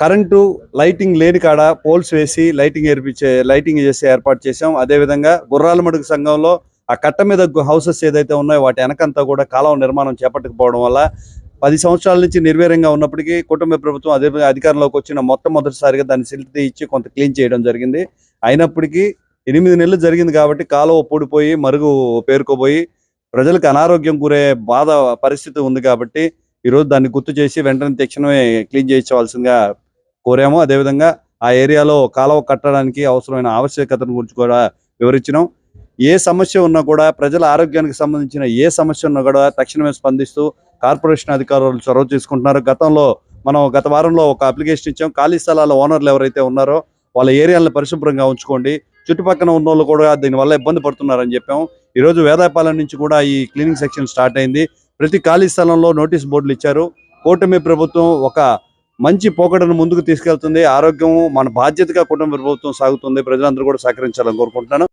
Current lighting లేని కాడ poles వేసి లైటింగ్ చేసి ఏర్పాటు చేసాం. అదేవిధంగా గుర్రాలమడుగు సంఘంలో ఆ కట్ట మీద హౌసెస్ ఏదైతే ఉన్నాయో వాటి వెనకంతా కూడా కాలువ నిర్మాణం చేపట్టకపోవడం వల్ల 10 సంవత్సరాల నుంచి నిర్వీర్యంగా ఉన్నప్పటికీ కుటుంబ ప్రభుత్వం అదే అధికారంలోకి వచ్చిన మొట్టమొదటిసారిగా దాన్ని సిల్ట్ ఇచ్చి కొంత క్లీన్ చేయడం జరిగింది. అయినప్పటికీ 8 నెలలు జరిగింది కాబట్టి కాలువ పూడిపోయి మరుగు పేరుకోబోయి ప్రజలకు అనారోగ్యం గురే బాధ పరిస్థితి ఉంది కాబట్టి ఈరోజు దాన్ని గుర్తు చేసి వెంటనే తక్షణమే క్లీన్ చేయించవలసిందిగా కోరాము. అదేవిధంగా ఆ ఏరియాలో కాలువ కట్టడానికి అవసరమైన ఆవశ్యకతను గురించి కూడా వివరించినాం. ఏ సమస్య ఉన్నా కూడా ప్రజల ఆరోగ్యానికి సంబంధించిన ఏ సమస్య ఉన్నా కూడా తక్షణమే స్పందిస్తూ కార్పొరేషన్ అధికారులు చొరవ తీసుకుంటున్నారు. గత వారంలో ఒక అప్లికేషన్ ఇచ్చాం. ఖాళీ స్థలాల ఓనర్లు ఎవరైతే ఉన్నారో వాళ్ళ ఏరియాలను పరిశుభ్రంగా ఉంచుకోండి, చుట్టుపక్కల ఉన్న వాళ్ళు కూడా దీనివల్ల ఇబ్బంది పడుతున్నారని చెప్పాము. ఈరోజు వేదాయపాలెం నుంచి కూడా ఈ క్లీనింగ్ సెక్షన్ స్టార్ట్ అయింది. ప్రతి ఖాళీ స్థలంలో నోటీస్ బోర్డులు ఇచ్చారు. కూటమి ప్రభుత్వం ఒక మంచి పోకడను ముందుకు తీసుకెళ్తుంది. ఆరోగ్యం మన బాధ్యతగా కుటుంబ ప్రభుత్వం సాగుతుంది. ప్రజలందరూ కూడా సహకరించాలని కోరుకుంటున్నాను.